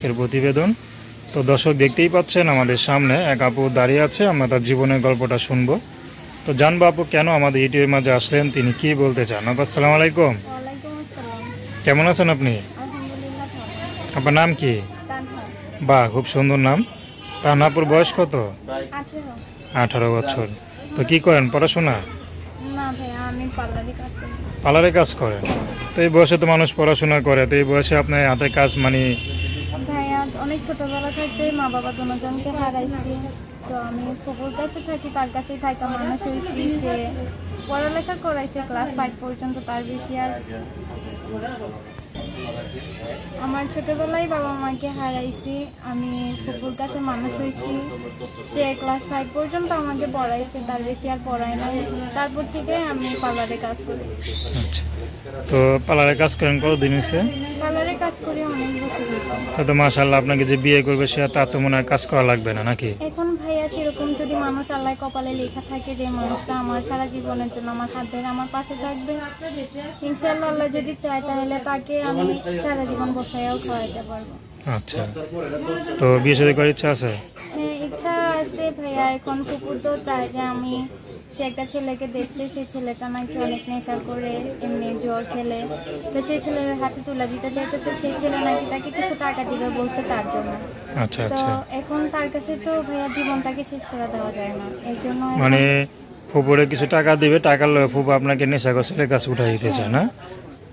এর প্রতিবেদন। তো দর্শক দেখতেই পাচ্ছেন আমাদের সামনে এক আপু দাঁড়িয়ে আছে, আমরা তার জীবনের গল্পটা শুনবো। তো জানবো আপু কেন আমাদের ইউটিউবের মাঝে আসলেন, তিনি কি বলতে চান। আপু আসসালামু আলাইকুম। ওয়ালাইকুম আসসালাম। কেমন আছেন আপনি? আলহামদুলিল্লাহ ভালো। আপনার নাম কি? তানহা। বাহ, খুব সুন্দর নাম। তানহাপুর বয়স কত? 18। 18 বছর। তো কি করেন, পড়াশোনা? না ভাইয়া, আমি পার্লারে কাজ করি। পার্লারে কাজ করেন? তো এই বয়সে তো মানুষ পড়াশোনা করে, তো এই বয়সে আপনার হাতে কাজ মানে? ভাইয়া অনেক ছোটবেলা থাকতে মা বাবা দুজনকে হারাইছি। তো আমি ফুপুর কাছে থাকি, তার কাছেই থাকা মানুষ হয়েছি। সে পড়ালেখা করাইছে ক্লাস 5 পর্যন্ত, তার বেশি আর। আমার ছোটবেলায় বাবা মাকে হারাইছি, আমি ফুপুর কাছে মানুষ হয়েছি। সে ক্লাস 5 পর্যন্ত আমাকে পড়াইছে, তার বেশি আর পড়ায় না। তারপর থেকে আমি পার্লারে কাজ করি। আচ্ছা, তো পার্লারে কাজ করেন কতদিন হয়েছে? পার্লারে কাজ করি অনেক বছর হয়েছে। তো মাশাআল্লাহ, আপনাকে যে বিয়ে করবে সে তার তো মনে হয় কাজ করা লাগবে না নাকি? এখন ভাইয়া সেরকম যদি মানুষ আল্লাহ কপালে লেখা থাকে যে মানুষটা আমার সারা জীবনের জন্য আমার হাত ধরে আমার পাশে থাকবে, ইনশাআল্লাহ আল্লাহ যদি চায় তাহলে তাকে আমি সারা জীবন বসাইয়াও খাওয়াইতে পারবো। আচ্ছা, তো বিয়ে শাদী করার ইচ্ছা আছে? হ্যাঁ, ইচ্ছা আছে ভাইয়া। এখন কুকুর তো চায় যে আমি, সে একটা ছেলেকে দেখছে, সেই ছেলেটা নাকি অনেক নেশা করে, এমনি জুয়া খেলে। তো সেই ছেলের হাতে তুলে দিতে চাইতেছে, সেই ছেলে নাকি তাকে কিছু টাকা দিবে বলছে তার জন্য। আচ্ছা তো আচ্ছা, এখন তার কাছে তো ভাইয়া জীবনটাকে শেষ করে দেওয়া যায় না, এর জন্য মানে ফুপুরে কিছু টাকা দিবে, টাকার লোভে ফুপু আপনাকে নেশা ছেলের কাছে উঠাই দিতে চায় না?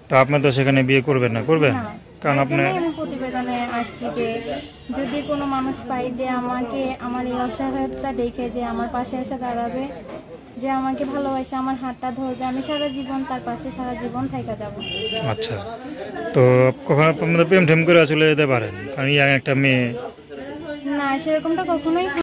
তো আপনি তো সেখানে বিয়ে করবেন না, করবেন? না, কারণ তার আপনি জন্যই আমি প্রতিবেদনে আসছি যে যদি কোনো মানুষ পাই যে আমাকে আমার এই অসহায়তা দেখে যে আমার পাশে এসে দাঁড়াবে, যে আমাকে ভালোবাসে, আমার হাতটা ধরবে, আমি সারা জীবন তার পাশে সারা জীবন থেকে যাব। আচ্ছা, তো কখনো আপনাদের প্রেম ঠেম করে চলে যেতে পারেন, কারণ ইয়াং একটা মেয়ে। না, সেরকমটা কখনোই